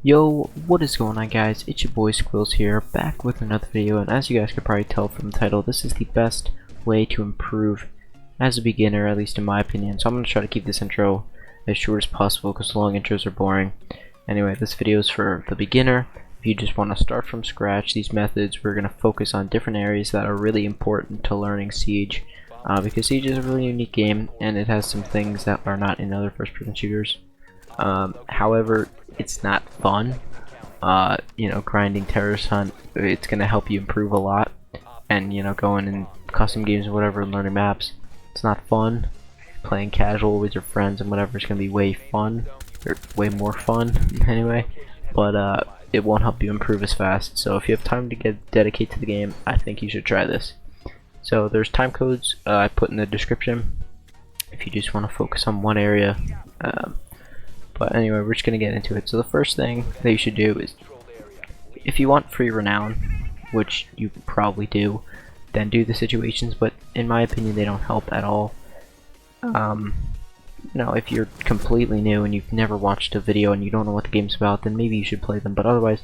Yo, what is going on, guys? It's your boy Squills here, back with another video, and as you guys could probably tell from the title, this is the best way to improve as a beginner, at least in my opinion. So I'm going to try to keep this intro as short as possible because long intros are boring. Anyway, this video is for the beginner. If you just want to start from scratch these methods, we're going to focus on different areas that are really important to learning Siege, because Siege is a really unique game and it has some things that are not in other first-person shooters. However, it's not fun. You know, grinding terrorist hunt, it's gonna help you improve a lot, and you know, going in custom games or whatever and learning maps, it's not fun. Playing casual with your friends and whatever is gonna be way fun, or way more fun anyway, but it won't help you improve as fast. So if you have time to get dedicated to the game, I think you should try this. So there's time codes I put in the description if you just want to focus on one area. But anyway, we're just going to get into it. So the first thing that you should do is, if you want free renown, which you probably do, then do the situations, but in my opinion they don't help at all. You know, if you're completely new and you've never watched a video and you don't know what the game's about, then maybe you should play them, but otherwise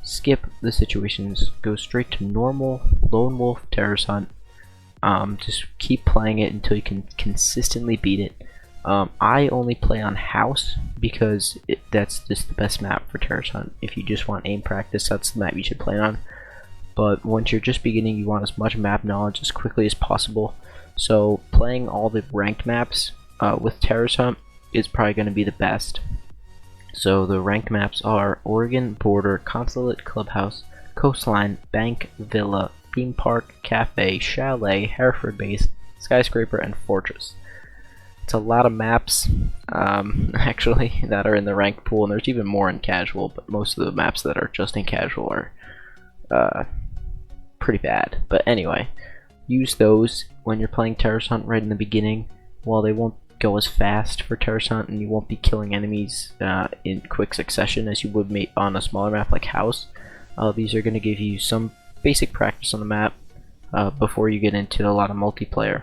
skip the situations, go straight to normal lone wolf terrorist hunt. Just keep playing it until you can consistently beat it. I only play on house because that's just the best map for terrorist hunt. If you just want aim practice, that's the map you should play on. But once you're just beginning, you want as much map knowledge as quickly as possible. So playing all the ranked maps with terrorist hunt is probably going to be the best. So the ranked maps are Oregon, Border, Consulate, Clubhouse, Coastline, Bank, Villa, Theme Park, Cafe, Chalet, Hereford Base, Skyscraper, and Fortress. It's a lot of maps, actually, that are in the ranked pool, and there's even more in casual, but most of the maps that are just in casual are pretty bad. But anyway, use those when you're playing terrorist hunt right in the beginning. While they won't go as fast for terrorist hunt and you won't be killing enemies in quick succession as you would on a smaller map like house, these are going to give you some basic practice on the map before you get into a lot of multiplayer.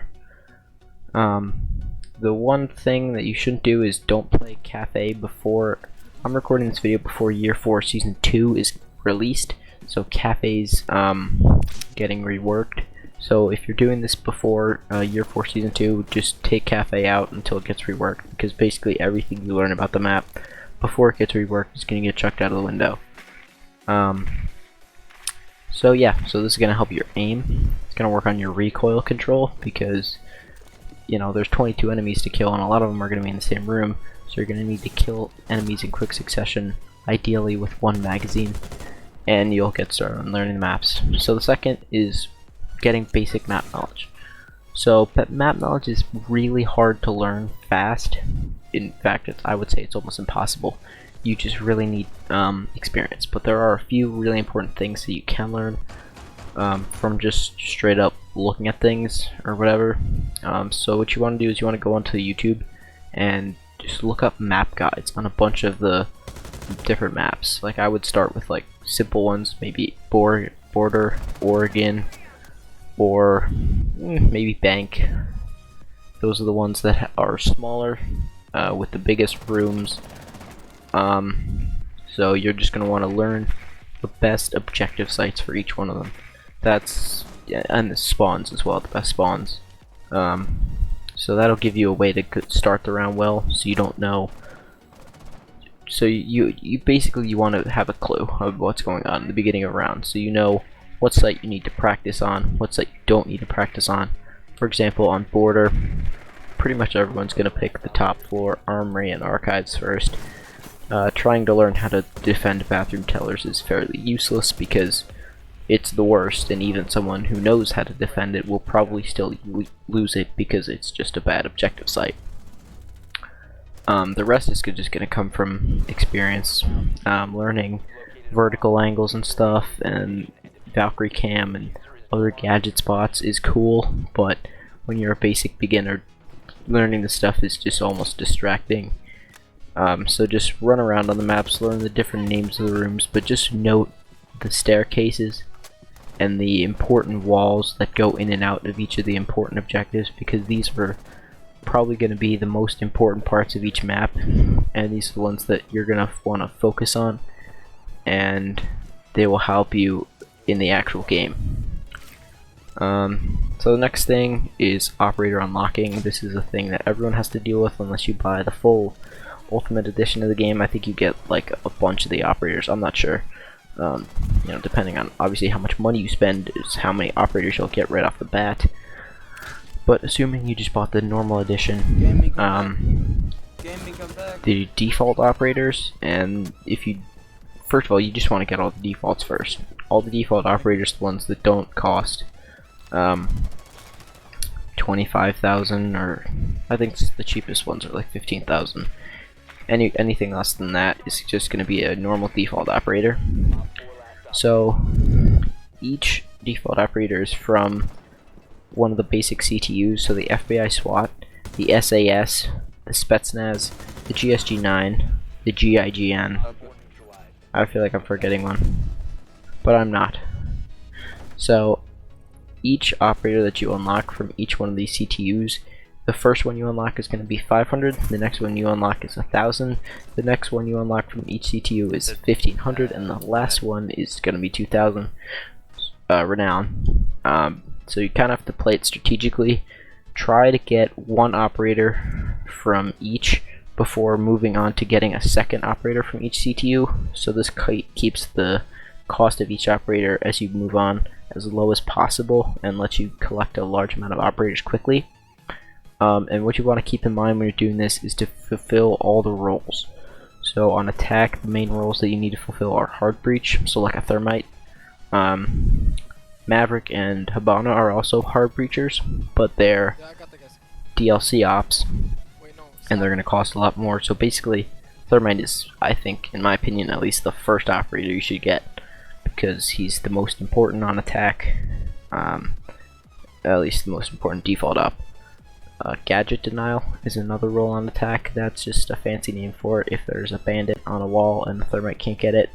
The one thing that you shouldn't do is don't play Cafe before. I'm recording this video before Year 4 Season 2 is released, so Cafe's getting reworked. So if you're doing this before Year 4 Season 2, just take Cafe out until it gets reworked, because basically everything you learn about the map before it gets reworked is going to get chucked out of the window. So yeah, so this is going to help your aim. It's going to work on your recoil control, because you know, there's 22 enemies to kill and a lot of them are going to be in the same room, so you're going to need to kill enemies in quick succession, ideally with one magazine, and you'll get started on learning the maps. So the second is getting basic map knowledge. So map knowledge is really hard to learn fast. In fact, I would say it's almost impossible. You just really need experience, but there are a few really important things that you can learn from just straight up looking at things or whatever. So what you want to do is you want to go onto YouTube and just look up map guides on a bunch of the different maps. Like I would start with like simple ones, maybe Border, Oregon, or maybe Bank. Those are the ones that are smaller with the biggest rooms. So you're just going to want to learn the best objective sites for each one of them. That's and the spawns as well, the best spawns. So that'll give you a way to start the round well, so you don't know. So you basically want to have a clue of what's going on in the beginning of a round, so you know what site you need to practice on, what site you don't need to practice on. For example, on Border, pretty much everyone's going to pick the top floor armory and archives first. Trying to learn how to defend bathroom tellers is fairly useless because it's the worst, and even someone who knows how to defend it will probably still lose it because it's just a bad objective site. The rest is just going to come from experience, learning vertical angles and stuff, and Valkyrie cam and other gadget spots is cool, but when you're a basic beginner, learning the stuff is just almost distracting. So just run around on the maps, learn the different names of the rooms, but just note the staircases and the important walls that go in and out of each of the important objectives, because these are probably going to be the most important parts of each map, and these are the ones that you're going to want to focus on. and they will help you in the actual game. So the next thing is operator unlocking. This is a thing that everyone has to deal with unless you buy the full Ultimate Edition of the game. I think you get like a bunch of the operators. I'm not sure. You know, depending on obviously how much money you spend is how many operators you'll get right off the bat. But assuming you just bought the normal edition, the default operators, and if you first of all you just want to get all the defaults first. All the default operators, the ones that don't cost 25,000, or I think the cheapest ones are like 15,000. Anything less than that is just going to be a normal default operator. So each default operator is from one of the basic CTUs, so the FBI SWAT, the SAS, the Spetsnaz, the GSG-9, the GIGN. I feel like I'm forgetting one, but I'm not. So each operator that you unlock from each one of these CTUs, the first one you unlock is going to be 500, the next one you unlock is 1,000, the next one you unlock from each CTU is 1,500, and the last one is going to be 2,000 renown. So you kind of have to play it strategically. Try to get one operator from each before moving on to getting a second operator from each CTU, so this keeps the cost of each operator as you move on as low as possible and lets you collect a large amount of operators quickly. And what you want to keep in mind when you're doing this is to fulfill all the roles. So on attack, the main roles that you need to fulfill are hard breach, so like a thermite. Maverick and Habana are also hard breachers, but they're DLC ops, and they're going to cost a lot more. So basically, thermite is, I think, in my opinion, at least the first operator you should get, because he's the most important on attack, at least the most important default op. Gadget denial is another role on attack. That's just a fancy name for it. If there's a bandit on a wall and the thermite can't get it,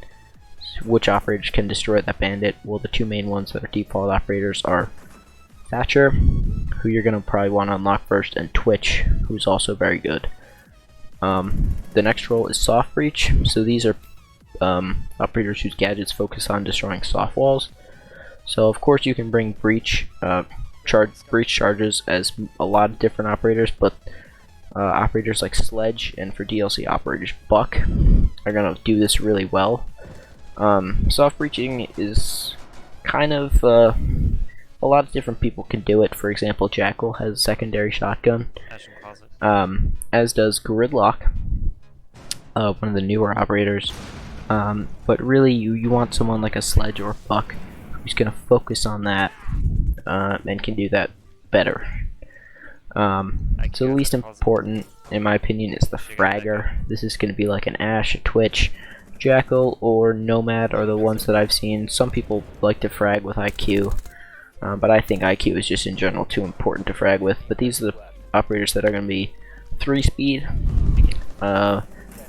which operators can destroy that bandit? Well, the two main ones that are default operators are Thatcher, who you're going to probably want to unlock first, and Twitch, who's also very good. The next role is soft breach. So these are operators whose gadgets focus on destroying soft walls. So of course you can bring breach charges as a lot of different operators, but operators like Sledge and for DLC operators Buck are gonna do this really well. Soft breaching is kind of a lot of different people can do it. For example, Jackal has a secondary shotgun, as does Gridlock, one of the newer operators. But really you want someone like a Sledge or Buck who's gonna focus on that and can do that better. So the least important, in my opinion, is the Fragger. This is going to be like an Ash, a Twitch, Jackal, or Nomad are the ones that I've seen. Some people like to frag with IQ, but I think IQ is just in general too important to frag with. But these are the operators that are going to be 3-speed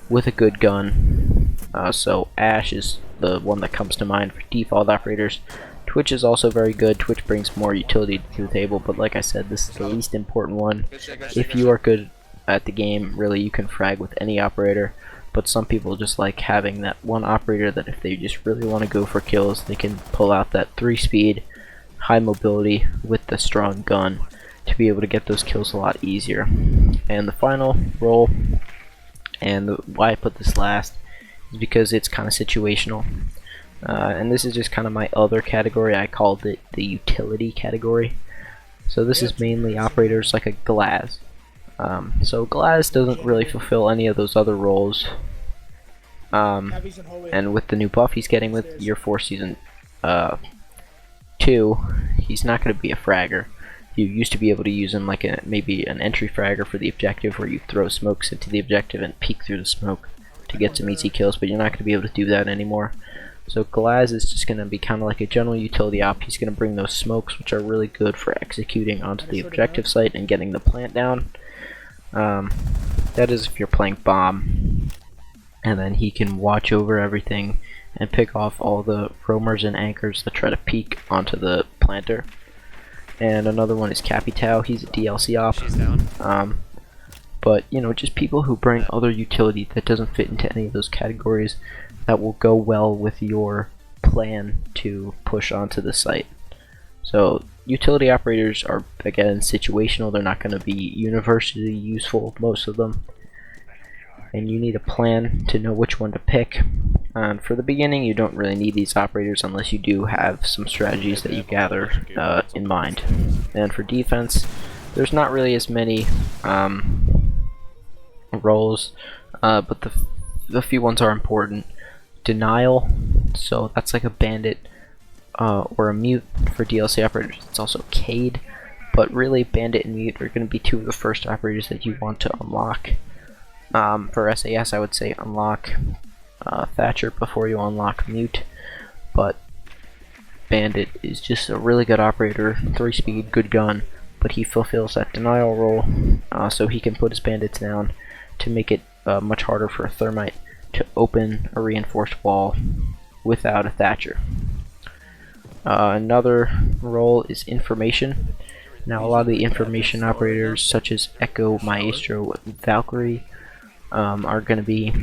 with a good gun. So Ash is the one that comes to mind for default operators. Twitch is also very good. Twitch brings more utility to the table, but like I said, this is the least important one. If you are good at the game, really you can frag with any operator, but some people just like having that one operator that if they just really want to go for kills, they can pull out that 3-speed, high mobility with the strong gun to be able to get those kills a lot easier. And the final role, and why I put this last, is because it's kind of situational. And this is just kind of my other category. I called it the utility category. So this is mainly operators like a Glaz. So Glaz doesn't really fulfill any of those other roles. And with the new buff he's getting with Year 4 Season 2, he's not going to be a fragger. You used to be able to use him like maybe an entry fragger for the objective, where you throw smokes into the objective and peek through the smoke to get some easy kills, but you're not going to be able to do that anymore. So Glaz is just going to be kind of like a general utility op. He's going to bring those smokes, which are really good for executing onto the objective site and getting the plant down. That is if you're playing bomb. And then he can watch over everything and pick off all the roamers and anchors that try to peek onto the planter. And another one is Capitao. He's a DLC op. She's down. But you know, just people who bring other utility that doesn't fit into any of those categories. that will go well with your plan to push onto the site. So utility operators are, again, situational. They're not going to be universally useful, most of them, and you need a plan to know which one to pick. For the beginning, you don't really need these operators unless you do have some strategies that you gather in mind. And for defense, there's not really as many roles, but the few ones are important. Denial, so that's like a bandit or a mute for DLC operators. It's also Cade, but really bandit and mute are going to be two of the first operators that you want to unlock. For SAS, I would say unlock Thatcher before you unlock mute, but bandit is just a really good operator, 3-speed, good gun, but he fulfills that denial role, so he can put his bandits down to make it much harder for a thermite to open a reinforced wall without a Thatcher. Another role is information. Now a lot of the information operators such as Echo, Maestro, Valkyrie are going to be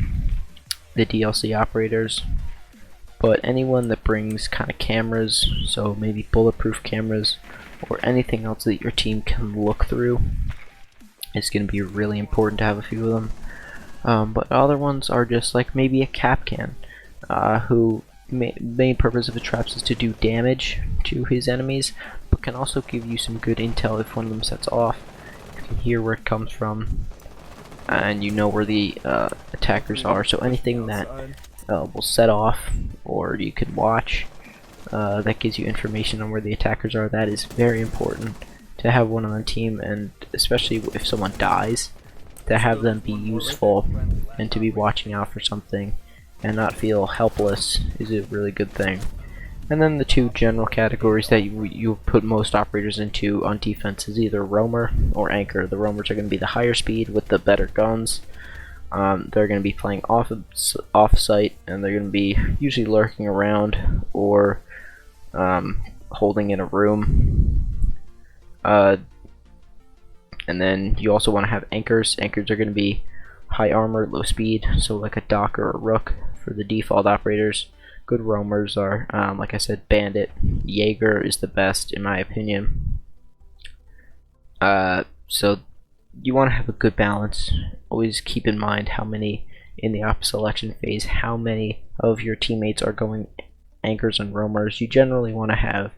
the DLC operators, but anyone that brings kind of cameras, so maybe bulletproof cameras or anything else that your team can look through, is going to be really important to have a few of them. But other ones are just like maybe a Capcan, who main purpose of the traps is to do damage to his enemies, but can also give you some good intel if one of them sets off. You can hear where it comes from, and you know where the attackers are, so anything that will set off or you can watch that gives you information on where the attackers are. That is very important to have one on the team, and especially if someone dies, to have them be useful and to be watching out for something and not feel helpless is a really good thing. And then the two general categories that you put most operators into on defense is either roamer or anchor. The roamers are going to be the higher speed with the better guns. They're going to be playing off site, and they're going to be usually lurking around or holding in a room. And then you also want to have anchors. Anchors are going to be high armor, low speed, so like a Docker or Rook for the default operators. Good roamers are, like I said, Bandit. Jaeger is the best in my opinion. So you want to have a good balance. Always keep in mind how many in the op selection phase, how many of your teammates are going anchors and roamers. You generally want to have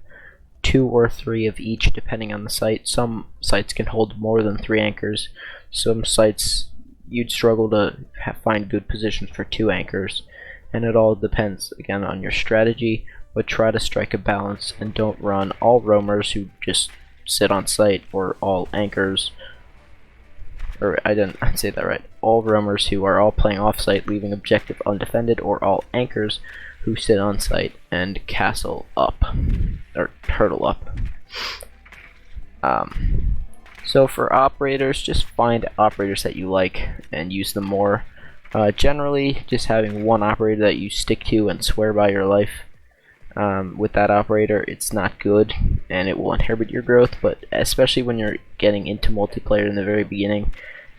2 or 3 of each depending on the site. Some sites can hold more than 3 anchors. Some sites you'd struggle to find good positions for 2 anchors. And it all depends again on your strategy, but try to strike a balance and don't run all roamers who just sit on site, or all anchors, or I didn't say that right, all roamers who are all playing off site leaving objective undefended, or all anchors who sit on site and castle up or turtle up. So for operators, just find operators that you like and use them more. Generally, just having one operator that you stick to and swear by your life. With that operator, it's not good, and it will inhibit your growth, but especially when you're getting into multiplayer in the very beginning,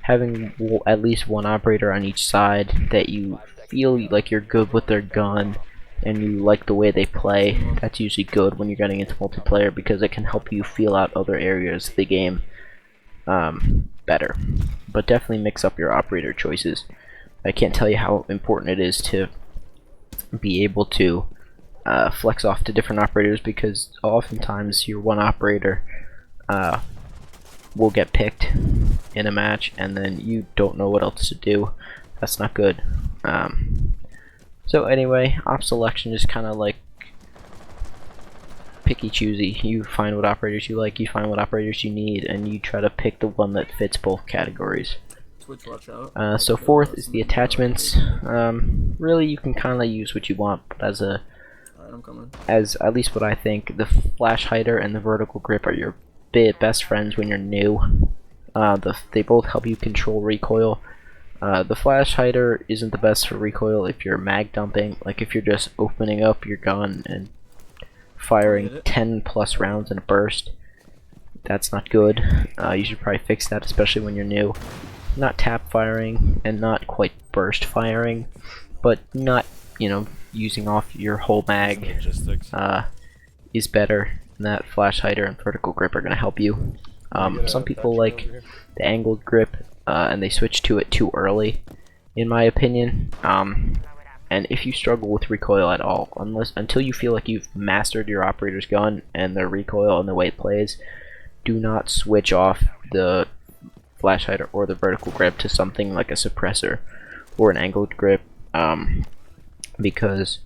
having at least one operator on each side that you feel like you're good with their gun and you like the way they play, that's usually good when you're getting into multiplayer, because it can help you feel out other areas of the game better. But definitely mix up your operator choices. I can't tell you how important it is to be able to flex off to different operators, because oftentimes your one operator will get picked in a match and then you don't know what else to do. That's not good. So anyway, op selection is kind of like picky choosy. You find what operators you like, you find what operators you need, and you try to pick the one that fits both categories. So fourth is the attachments. Really, you can kind of use what you want, but as at least what I think, the flash hider and the vertical grip are your best friends when you're new. They both help you control recoil. The flash hider isn't the best for recoil if you're mag dumping, like if you're just opening up your gun and firing 10 plus rounds in a burst. That's not good. You should probably fix that, especially when you're new. Not tap firing and not quite burst firing, but not you know, using off your whole mag Logistics. is better, and that flash hider and vertical grip are going to help you. Some people like the angled grip, and they switch to it too early, in my opinion. And if you struggle with recoil at all, until you feel like you've mastered your operator's gun and the recoil and the way it plays, do not switch off the flash hider or the vertical grip to something like a suppressor or an angled grip, because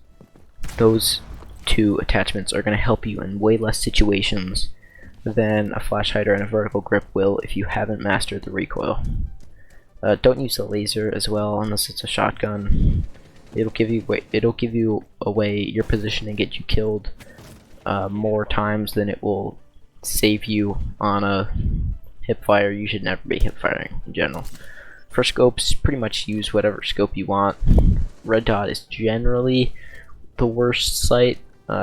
those two attachments are going to help you in way less situations than a flash hider and a vertical grip will if you haven't mastered the recoil. Don't use the laser as well unless it's a shotgun. It'll give you away your position and get you killed more times than it will save you on a hip fire. You should never be hip firing in general. For scopes, pretty much use whatever scope you want. Red dot is generally the worst sight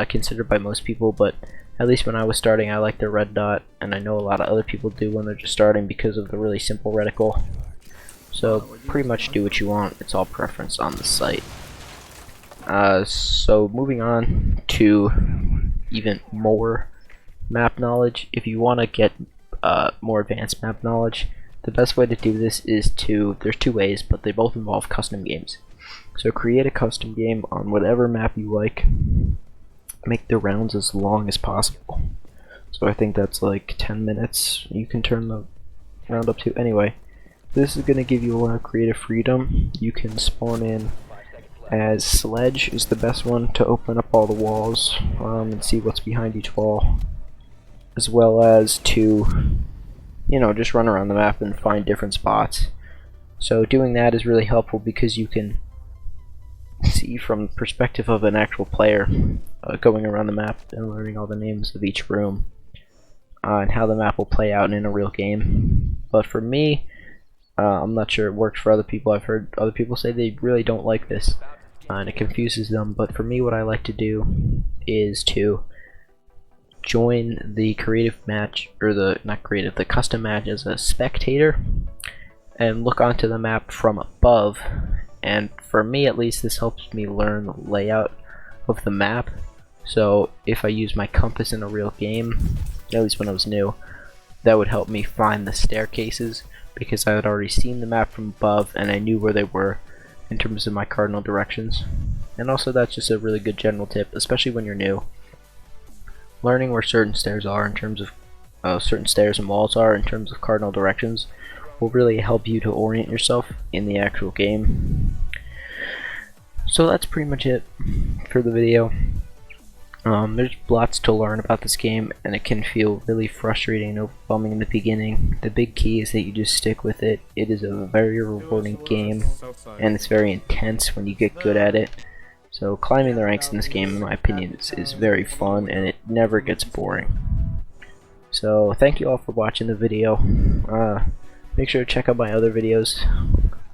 considered by most people, but at least when I was starting, I liked the red dot, and I know a lot of other people do when they're just starting because of the really simple reticle. So pretty much do what you want. It's all preference on the site. So moving on to even more map knowledge. If you want to get more advanced map knowledge, the best way to do this is there's two ways, but they both involve custom games. So create a custom game on whatever map you like. Make the rounds as long as possible. So I think that's like 10 minutes. You can turn the round up to. Anyway, this is going to give you a lot of creative freedom. You can spawn in as Sledge is the best one to open up all the walls and see what's behind each wall, as well as to, you know, just run around the map and find different spots. So doing that is really helpful because you can see from the perspective of an actual player going around the map and learning all the names of each room and how the map will play out in a real game. But for me, I'm not sure it works for other people. I've heard other people say they really don't like this and it confuses them, but for me what I like to do is to join the creative match, or the custom match as a spectator and look onto the map from above. And for me at least, this helps me learn the layout of the map. So if I use my compass in a real game, at least when I was new, that would help me find the staircases because I had already seen the map from above and I knew where they were in terms of my cardinal directions. And also that's just a really good general tip, especially when you're new. Learning where certain stairs are in terms of certain stairs and walls are in terms of cardinal directions will really help you to orient yourself in the actual game. So that's pretty much it for the video. There's lots to learn about this game, and it can feel really frustrating and overwhelming in the beginning. The big key is that you just stick with it. It is a very rewarding game, and it's very intense when you get good at it. So climbing the ranks in this game, in my opinion, is very fun, and it never gets boring. So thank you all for watching the video. Make sure to check out my other videos,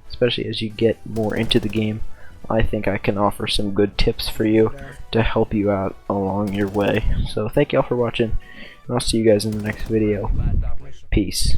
especially as you get more into the game. I think I can offer some good tips for you to help you out along your way. So thank you all for watching, and I'll see you guys in the next video. Peace.